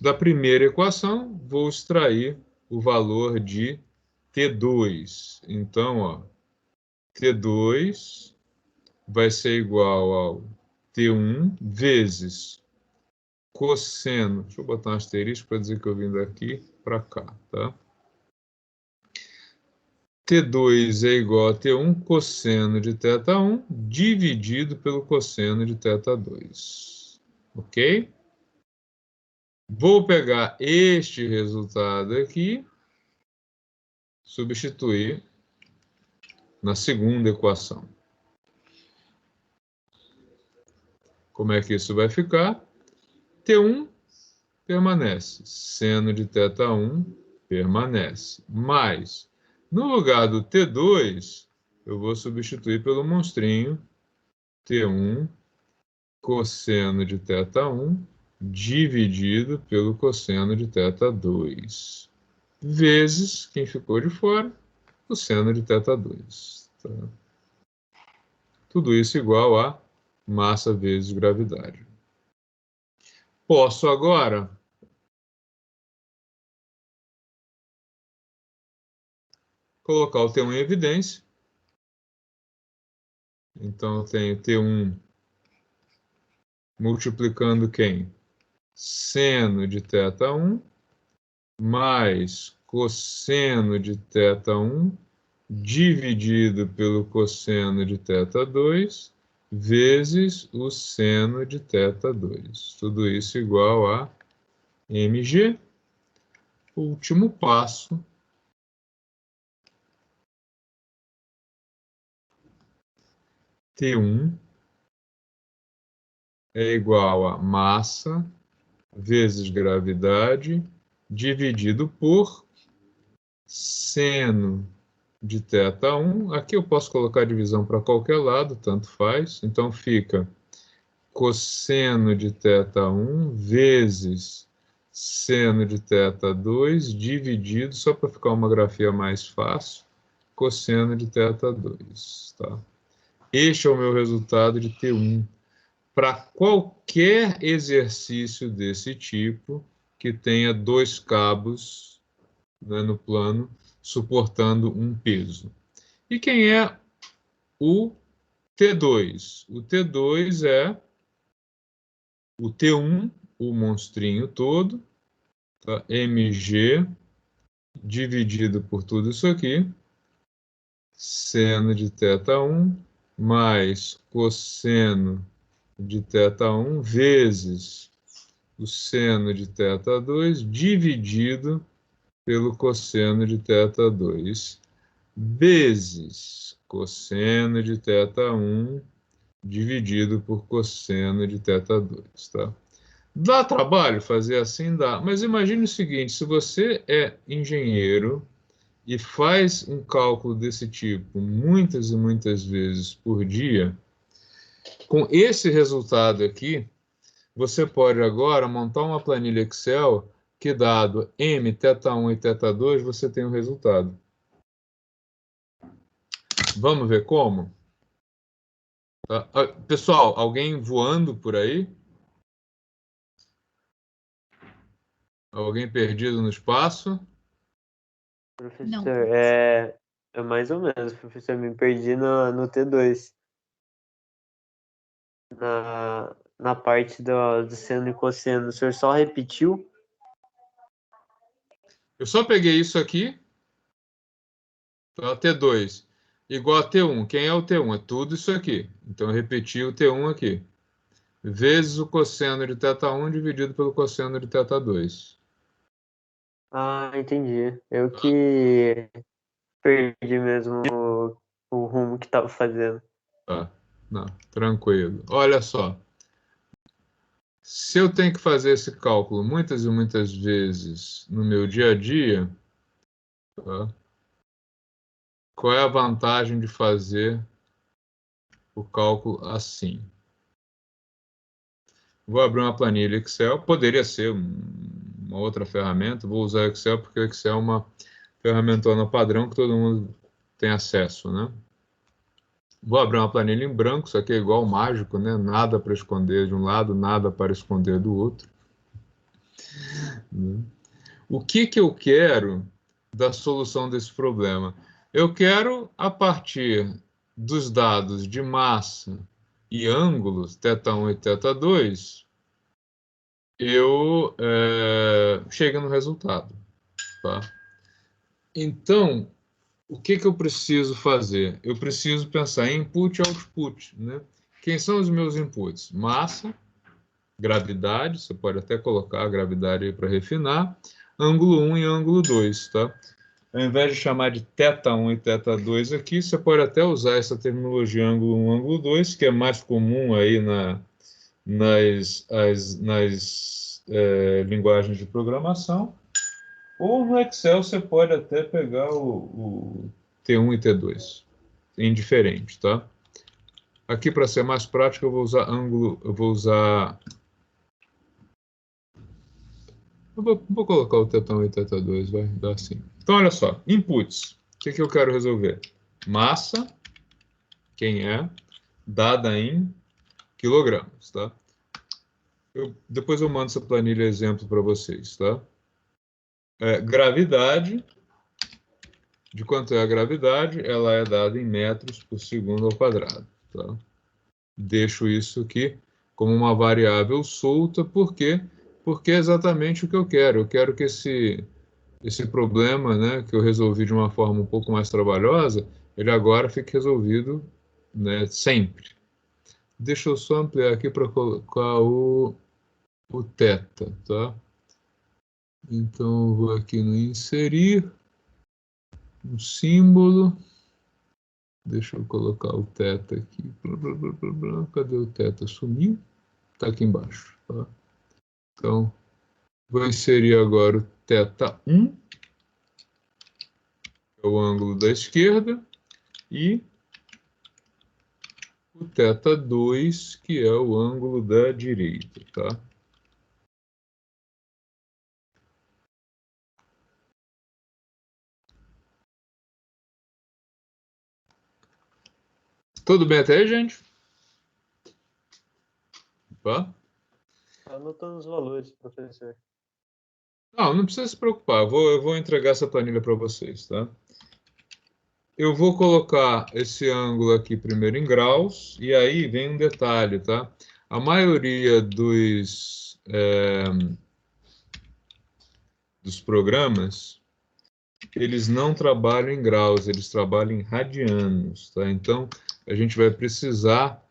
Da primeira equação, vou extrair o valor de T2. Então, ó, T2 vai ser igual ao T1 vezes cosseno. Deixa eu botar um asterisco para dizer que eu vim daqui para cá, tá? T2 é igual a T1 cosseno de θ1 dividido pelo cosseno de θ2. Ok? Vou pegar este resultado aqui, substituir na segunda equação. Como é que isso vai ficar? T1 permanece, seno de θ1 permanece, mais, no lugar do T2, eu vou substituir pelo monstrinho T1 cosseno de θ1 dividido pelo cosseno de θ2, vezes, quem ficou de fora, o seno de θ2. Tá? Tudo isso igual a massa vezes gravidade. Posso agora colocar o T1 em evidência. Então, eu tenho T1 multiplicando quem? Seno de θ1 mais cosseno de θ1 dividido pelo cosseno de θ2 vezes o seno de θ2. Tudo isso igual a mg. Último passo. T1 é igual a massa vezes gravidade dividido por seno de θ1. Aqui eu posso colocar a divisão para qualquer lado, tanto faz. Então fica cosseno de θ1 vezes seno de θ2 dividido, só para ficar uma grafia mais fácil, cosseno de θ2. Tá? Este é o meu resultado de T1 para qualquer exercício desse tipo que tenha dois cabos, né, no plano suportando um peso. E quem é o T2? O T2 é o T1, o monstrinho todo, tá? mg dividido por tudo isso aqui, seno de θ1 mais cosseno de θ1 vezes o seno de θ2 dividido pelo cosseno de θ2 vezes cosseno de θ1 dividido por cosseno de θ2, tá? Dá trabalho fazer assim? Dá. Mas imagine o seguinte, se você é engenheiro e faz um cálculo desse tipo muitas e muitas vezes por dia, com esse resultado aqui, você pode agora montar uma planilha Excel que, dado m, θ1 e θ2, você tem o resultado. Vamos ver como? Tá. Pessoal, alguém voando por aí? Alguém perdido no espaço? Professor, Não. é mais ou menos, professor, me perdi no T2. Na parte do seno e cosseno, o senhor só repetiu? Eu só peguei isso aqui, tá? T2 igual a T1. Quem é o T1? É tudo isso aqui. Então, eu repeti o T1 aqui. Vezes o cosseno de θ1 dividido pelo cosseno de θ2. Ah, entendi. Eu que perdi mesmo o rumo que tava fazendo. Tá? Não, tranquilo. Olha só. Se eu tenho que fazer esse cálculo muitas e muitas vezes no meu dia a dia, tá? Qual é a vantagem de fazer o cálculo assim? Vou abrir uma planilha Excel, poderia ser uma outra ferramenta, vou usar o Excel porque o Excel é uma ferramentona padrão que todo mundo tem acesso, né? Vou abrir uma planilha em branco, isso aqui é igual mágico, né? Nada para esconder de um lado, nada para esconder do outro. O que que eu quero da solução desse problema? Eu quero, a partir dos dados de massa e ângulos, θ1 e θ2, eu chego no resultado. Tá? Então, o que que eu preciso fazer? Eu preciso pensar em input e output. Né? Quem são os meus inputs? Massa, gravidade, você pode até colocar a gravidade aí para refinar, ângulo 1 e ângulo 2, tá? Ao invés de chamar de θ1 e θ2 aqui, você pode até usar essa terminologia ângulo 1 e ângulo 2, que é mais comum aí nas linguagens de programação. Ou no Excel você pode até pegar o T1 e T2, indiferente, tá? Aqui, para ser mais prático, eu vou usar ângulo, vou colocar o θ1 e θ2, vai dar assim. Então, olha só, inputs. O que que eu quero resolver? Massa, quem é, dada em quilogramas, tá? Depois eu mando essa planilha exemplo para vocês, tá? Gravidade, de quanto é a gravidade, ela é dada em metros por segundo ao quadrado, tá? Deixo isso aqui como uma variável solta, por quê? Porque é exatamente o que eu quero. Eu quero que esse problema, né, que eu resolvi de uma forma um pouco mais trabalhosa, ele agora fique resolvido, né, sempre. Deixa eu só ampliar aqui para colocar o θ, tá? Então, eu vou aqui no inserir, um símbolo. Deixa eu colocar o θ aqui. Cadê o θ? Sumiu? Está aqui embaixo. Tá? Então, vou inserir agora o θ1, que é o ângulo da esquerda, e o θ2, que é o ângulo da direita. Tá? Tudo bem até aí, gente? Tá? Anotando os valores, professor. Não precisa se preocupar. Eu vou entregar essa planilha para vocês, tá? Eu vou colocar esse ângulo aqui primeiro em graus, e aí vem um detalhe, tá? A maioria dos programas, eles não trabalham em graus, eles trabalham em radianos, tá? Então, a gente vai precisar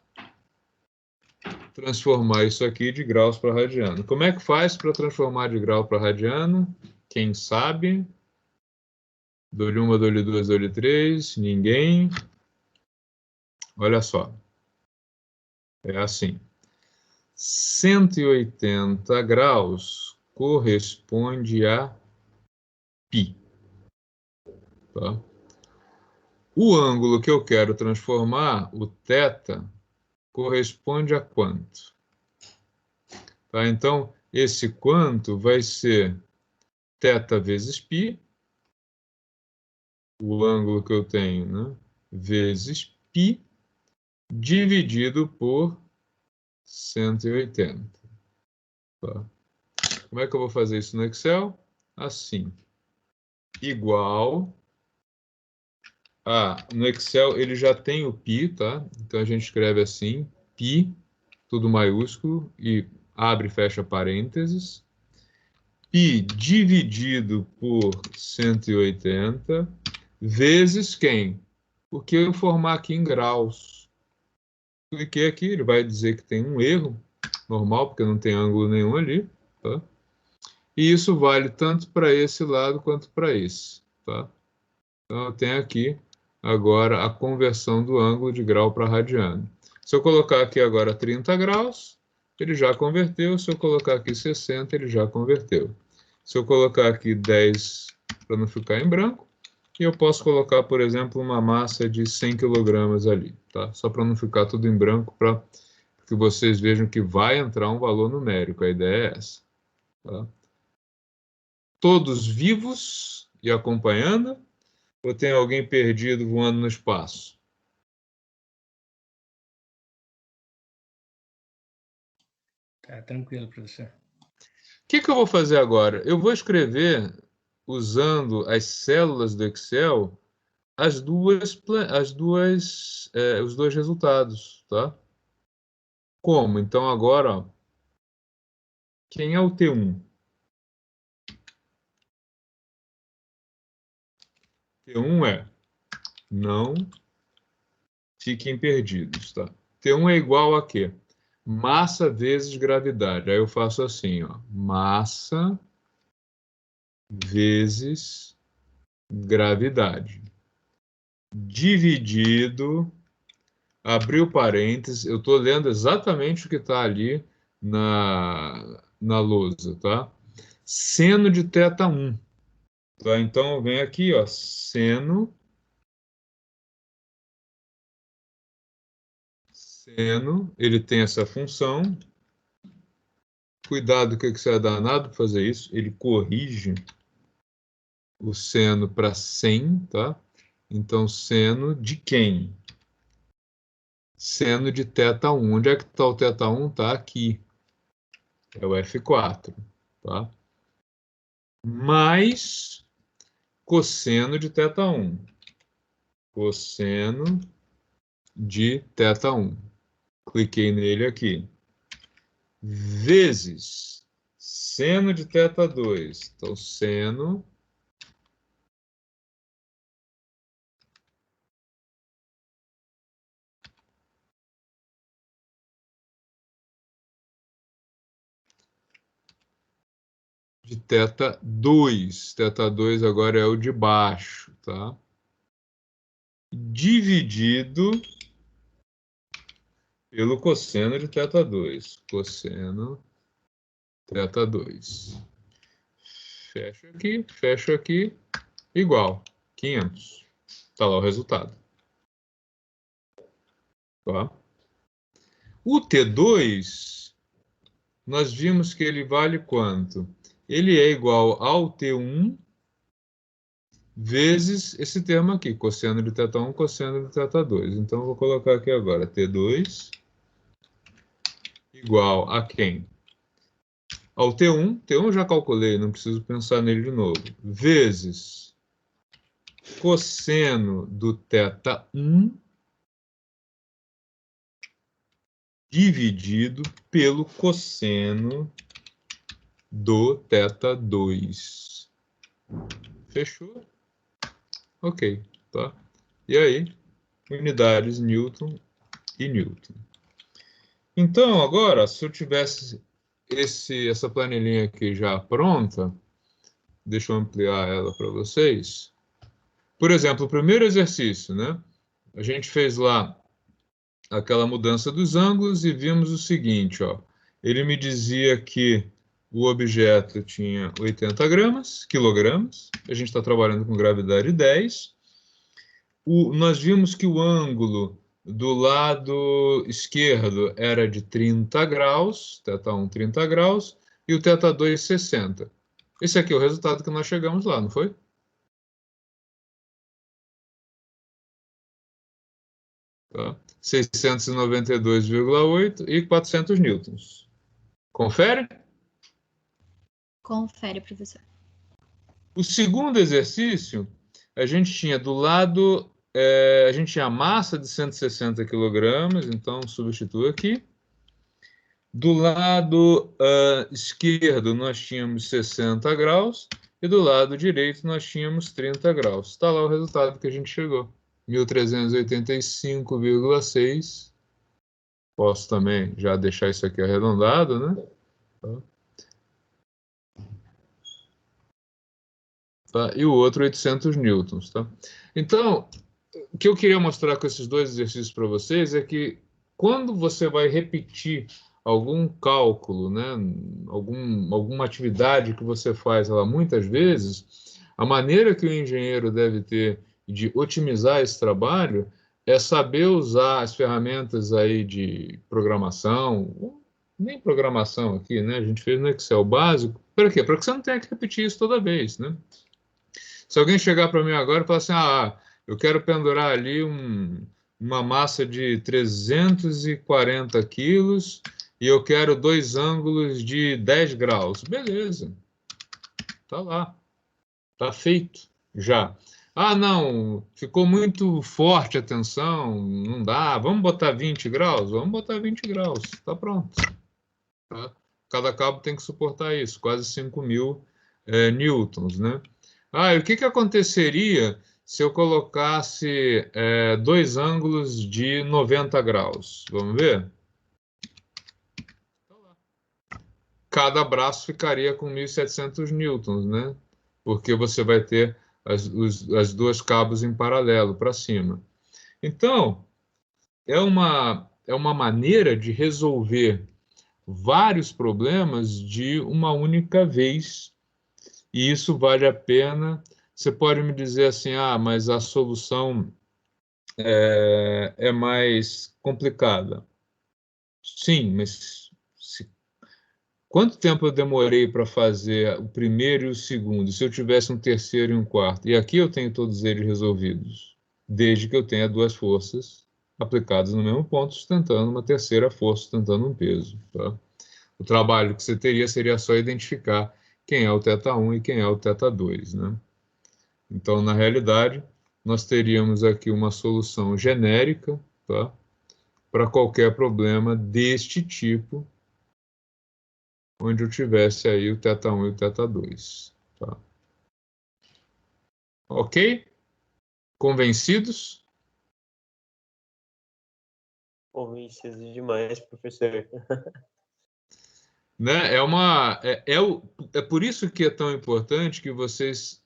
transformar isso aqui de graus para radiano. Como é que faz para transformar de grau para radiano? Quem sabe? Dou-lhe uma, dou-lhe duas, dou-lhe três. Ninguém. Olha só. É assim. 180 graus corresponde a π. Tá? O ângulo que eu quero transformar, o θ, corresponde a quanto? Tá? Então, esse quanto vai ser θ vezes π, o ângulo que eu tenho, né? Vezes π, dividido por 180. Tá? Como é que eu vou fazer isso no Excel? Assim. Igual a... No Excel ele já tem o π, tá? Então a gente escreve assim, π, tudo maiúsculo, e abre e fecha parênteses. π dividido por 180 vezes quem? Porque eu formar aqui em graus. Cliquei aqui, ele vai dizer que tem um erro, normal, porque não tem ângulo nenhum ali, tá? E isso vale tanto para esse lado quanto para esse, tá? Então, eu tenho aqui agora a conversão do ângulo de grau para radiano. Se eu colocar aqui agora 30 graus, ele já converteu. Se eu colocar aqui 60, ele já converteu. Se eu colocar aqui 10, para não ficar em branco, e eu posso colocar, por exemplo, uma massa de 100 kg ali, tá? Só para não ficar tudo em branco, para que vocês vejam que vai entrar um valor numérico. A ideia é essa, tá? Todos vivos e acompanhando? Ou tem alguém perdido voando no espaço? Tá tranquilo, professor. O que eu vou fazer agora? Eu vou escrever, usando as células do Excel, os dois resultados, tá? Como? Então agora, ó, quem é o T1? T1 é não fiquem perdidos, tá? T1 é igual a quê? Massa vezes gravidade. Aí eu faço assim, ó, massa vezes gravidade dividido, abriu parênteses, eu estou lendo exatamente o que está ali na lousa, tá? Seno de θ1. Tá? Então, vem aqui, ó, seno, ele tem essa função. Cuidado que você é danado para fazer isso, ele corrige o seno para 100, tá? Então, seno de quem? Seno de θ1. Onde é que está o θ1? Está aqui. É o F4, tá? Mais cosseno de θ1. Cosseno de θ1. Cliquei nele aqui. Vezes seno de θ2. Então, seno de θ2. θ2 agora é o de baixo, tá? Dividido pelo cosseno de θ2. Cosseno θ2. Fecho aqui, igual, 500. Está lá o resultado. Tá? O T2, nós vimos que ele vale quanto? Ele é igual ao T1 vezes esse termo aqui, cosseno de θ1, cosseno de θ2. Então, eu vou colocar aqui agora, T2 igual a quem? Ao T1. T1 eu já calculei, não preciso pensar nele de novo. Vezes cosseno do θ1 dividido pelo cosseno do θ2. Fechou? Ok, tá? E aí, unidades Newton e Newton. Então, agora, se eu tivesse essa planilhinha aqui já pronta, deixa eu ampliar ela para vocês. Por exemplo, o primeiro exercício, né? A gente fez lá aquela mudança dos ângulos e vimos o seguinte, ó. Ele me dizia que o objeto tinha 80 quilogramas. A gente está trabalhando com gravidade 10. Nós vimos que o ângulo do lado esquerdo era de 30 graus, θ1 30 graus, e o θ2 60. Esse aqui é o resultado que nós chegamos lá, não foi? Tá? 692,8 e 400 newtons. Confere? Confere, professor. O segundo exercício, a gente tinha do lado, a gente tinha a massa de 160 kg, então substituo aqui. Do lado esquerdo, nós tínhamos 60 graus, e do lado direito, nós tínhamos 30 graus. Está lá o resultado que a gente chegou. 1385,6. Posso também já deixar isso aqui arredondado, né? Tá? E o outro 800 newtons, tá? Então, o que eu queria mostrar com esses dois exercícios para vocês é que quando você vai repetir algum cálculo, né, alguma atividade que você faz lá muitas vezes, a maneira que o engenheiro deve ter de otimizar esse trabalho é saber usar as ferramentas aí de programação, nem programação aqui, né? A gente fez no Excel básico. Para quê? Para que você não tenha que repetir isso toda vez, né? Se alguém chegar para mim agora e falar assim, eu quero pendurar ali uma massa de 340 quilos e eu quero dois ângulos de 10 graus. Beleza, tá lá, tá feito já. Não, ficou muito forte a tensão, não dá, vamos botar 20 graus? Vamos botar 20 graus, tá pronto. Tá? Cada cabo tem que suportar isso, quase 5.000 newtons, né? E o que aconteceria se eu colocasse dois ângulos de 90 graus? Vamos ver? Cada braço ficaria com 1.700 newtons, né? Porque você vai ter as duas cabos em paralelo para cima. Então, é uma maneira de resolver vários problemas de uma única vez. E isso vale a pena. Você pode me dizer assim, mas a solução é mais complicada. Sim, mas quanto tempo eu demorei para fazer o primeiro e o segundo, se eu tivesse um terceiro e um quarto? E aqui eu tenho todos eles resolvidos, desde que eu tenha duas forças aplicadas no mesmo ponto, sustentando uma terceira força, sustentando um peso. Tá? O trabalho que você teria seria só identificar quem é o θ1 e quem é o θ2, né? Então, na realidade, nós teríamos aqui uma solução genérica, tá? Para qualquer problema deste tipo, onde eu tivesse aí o θ1 e o θ2, tá? Ok? Convencidos? Convencido demais, professor. Né? É por isso que é tão importante que vocês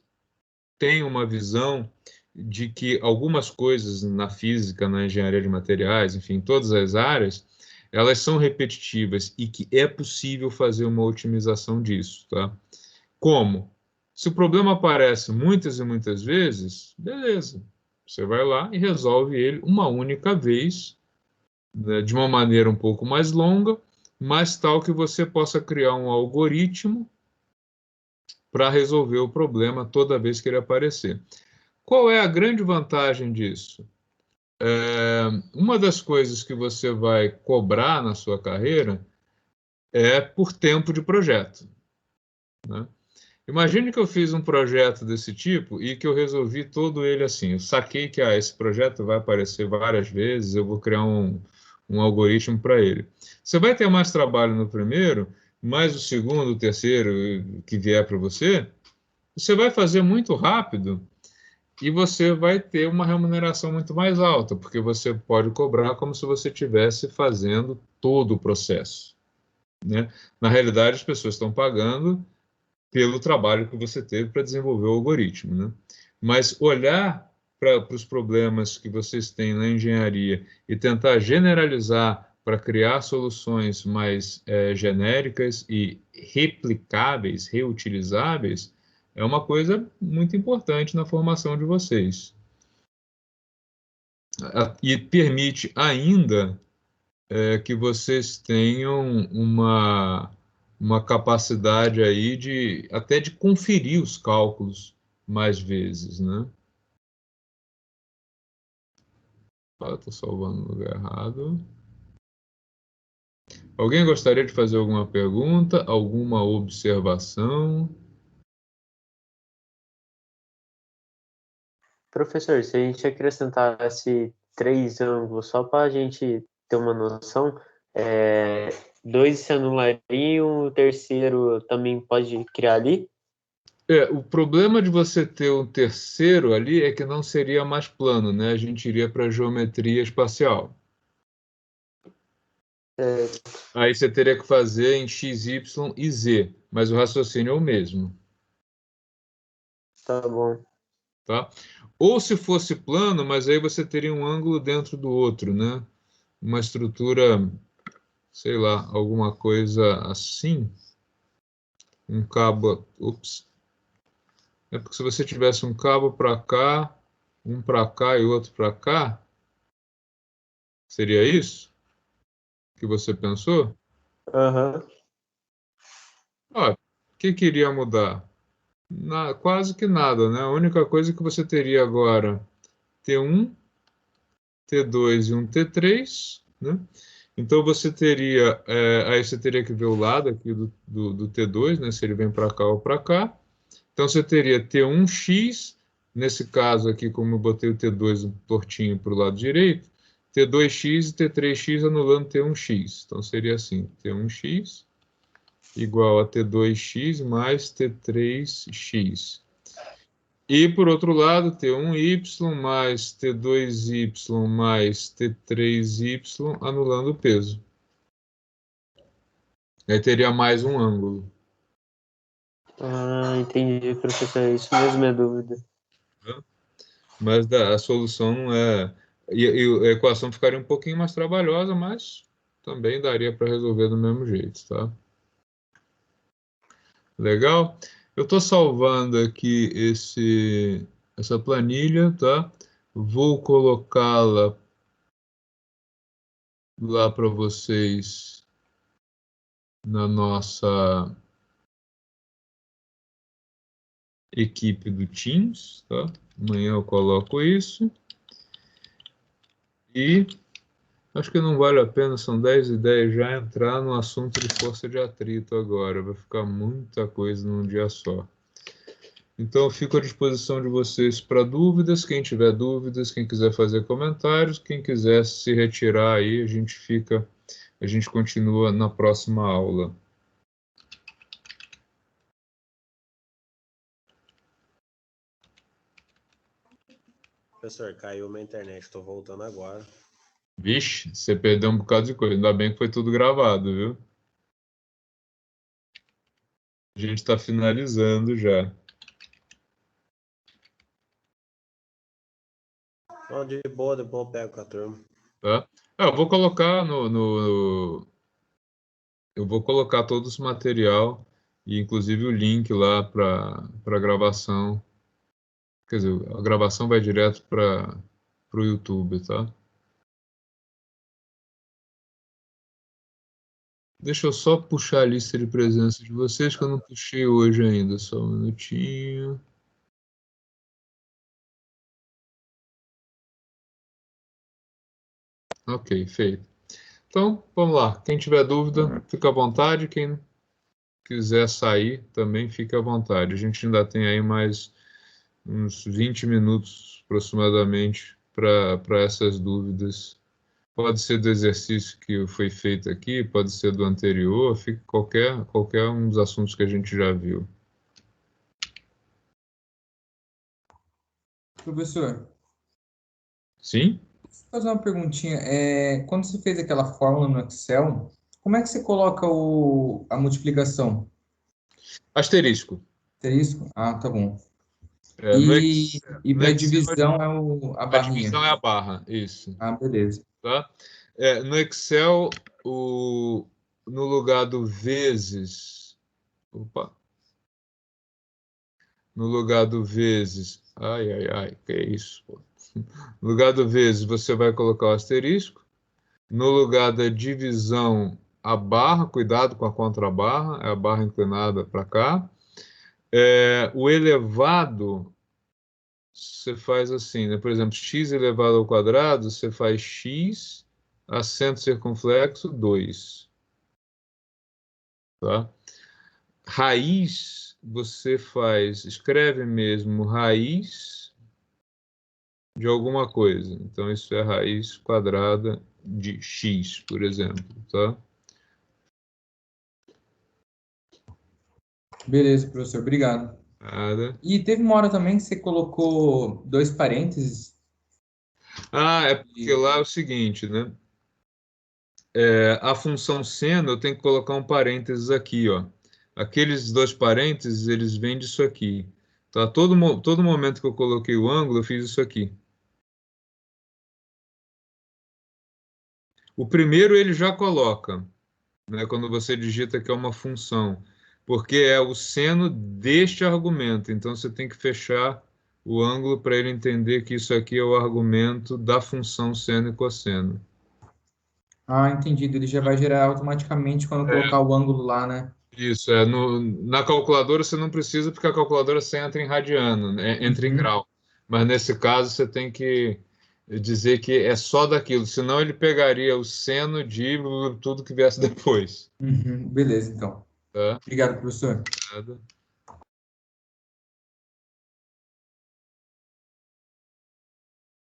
tenham uma visão de que algumas coisas na física, na engenharia de materiais, enfim, todas as áreas, elas são repetitivas e que é possível fazer uma otimização disso, tá? Como? Se o problema aparece muitas e muitas vezes, beleza. Você vai lá e resolve ele uma única vez, né, de uma maneira um pouco mais longa, mas tal que você possa criar um algoritmo para resolver o problema toda vez que ele aparecer. Qual é a grande vantagem disso? Uma das coisas que você vai cobrar na sua carreira é por tempo de projeto, né? Imagine que eu fiz um projeto desse tipo e que eu resolvi todo ele assim. Eu saquei que esse projeto vai aparecer várias vezes, eu vou criar um algoritmo para ele. Você vai ter mais trabalho no primeiro, mais o segundo, o terceiro que vier para você, você vai fazer muito rápido e você vai ter uma remuneração muito mais alta, porque você pode cobrar como se você estivesse fazendo todo o processo, né? Na realidade, as pessoas estão pagando pelo trabalho que você teve para desenvolver o algoritmo, né? Mas olhar para os problemas que vocês têm na engenharia e tentar generalizar para criar soluções mais genéricas e replicáveis, reutilizáveis, é uma coisa muito importante na formação de vocês. E permite ainda que vocês tenham uma capacidade aí até de conferir os cálculos mais vezes, né? Estou salvando no lugar errado. Alguém gostaria de fazer alguma pergunta, alguma observação? Professor, se a gente acrescentasse 3 ângulos, só para a gente ter uma noção, 2 se anulariam, o terceiro também pode criar ali? O problema de você ter um terceiro ali é que não seria mais plano, né? A gente iria para a geometria espacial. Aí você teria que fazer em x, y e z, mas o raciocínio é o mesmo. Tá bom. Tá? Ou se fosse plano, mas aí você teria um ângulo dentro do outro, né? Uma estrutura, sei lá, alguma coisa assim. Um cabo, ups. É porque se você tivesse um cabo para cá, um para cá e outro para cá, seria isso que você pensou? Aham. Ó, o que queria mudar? Quase que nada, né? A única coisa que você teria agora, T1, T2 e um T3, né? Então você teria, aí você teria que ver o lado aqui do T2, né? Se ele vem para cá ou para cá. Então você teria T1x, nesse caso aqui, como eu botei o T2 tortinho para o lado direito, T2x e T3x anulando T1x. Então seria assim, T1x igual a T2x mais T3x. E, por outro lado, T1y mais T2y mais T3y anulando o peso. Aí teria mais um ângulo. Ah, entendi, professor. Isso mesmo é dúvida. Mas a solução não é... E a equação ficaria um pouquinho mais trabalhosa, mas também daria para resolver do mesmo jeito, tá? Legal? Eu estou salvando aqui essa planilha, tá? Vou colocá-la lá para vocês na nossa equipe do Teams, tá? Amanhã eu coloco isso. E acho que não vale a pena, são 10 e 10 já, entrar no assunto de força de atrito agora. Vai ficar muita coisa num dia só. Então, eu fico à disposição de vocês para dúvidas. Quem tiver dúvidas, quem quiser fazer comentários, quem quiser se retirar aí, a gente continua na próxima aula. Professor, caiu minha internet, estou voltando agora. Vixe, você perdeu um bocado de coisa. Ainda bem que foi tudo gravado, viu? A gente está finalizando já. Não, de boa, depois eu pego com a turma. Tá? Eu vou colocar eu vou colocar todo esse material e inclusive o link lá para gravação. Quer dizer, a gravação vai direto para o YouTube, tá? Deixa eu só puxar a lista de presença de vocês, que eu não puxei hoje ainda. Só um minutinho. Ok, feito. Então, vamos lá. Quem tiver dúvida, fica à vontade. Quem quiser sair, também fica à vontade. A gente ainda tem aí mais uns 20 minutos aproximadamente para essas dúvidas. Pode ser do exercício que foi feito aqui, pode ser do anterior, fica qualquer um dos assuntos que a gente já viu. Professor, Sim? deixa eu fazer uma perguntinha. Quando você fez aquela fórmula no Excel, como é que você coloca a multiplicação? Asterisco. Asterisco? Ah, tá bom. No E no para Excel, divisão a a barrinha. divisão é a barra, isso. Ah, beleza. Tá? No Excel, no lugar do vezes, opa, no lugar do vezes, que é isso, pô. No lugar do vezes, você vai colocar o asterisco. No lugar da divisão, a barra, cuidado com a contrabarra, é a barra inclinada para cá. O elevado, você faz assim, né? Por exemplo, x elevado ao quadrado, você faz x, acento circunflexo, 2. Tá? Raiz, você escreve mesmo raiz de alguma coisa. Então, isso é raiz quadrada de x, por exemplo, tá? Beleza, professor, obrigado. Nada. E teve uma hora também que você colocou 2 parênteses. É porque lá é o seguinte, né? A função seno, eu tenho que colocar um parênteses aqui, ó. Aqueles 2 parênteses, eles vêm disso aqui. Tá? Todo momento que eu coloquei o ângulo, eu fiz isso aqui. O primeiro ele já coloca, né, quando você digita que é uma função, porque é o seno deste argumento. Então você tem que fechar o ângulo para ele entender que isso aqui é o argumento da função seno e cosseno. Ah, entendido. Ele já vai gerar automaticamente quando colocar o ângulo lá, né? Isso, na calculadora você não precisa, porque a calculadora você entra em radiano, né, entra em Uhum, grau. Mas nesse caso você tem que dizer que é só daquilo, senão ele pegaria o seno de tudo que viesse depois. uhum. Beleza, então. Tá? Obrigado, professor. Nada.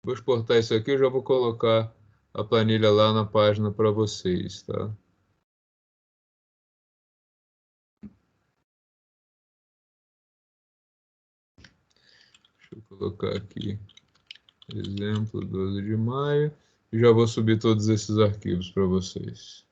Vou exportar isso aqui, eu já vou colocar a planilha lá na página para vocês, tá? Deixa eu colocar aqui, exemplo, 12 de maio, e já vou subir todos esses arquivos para vocês.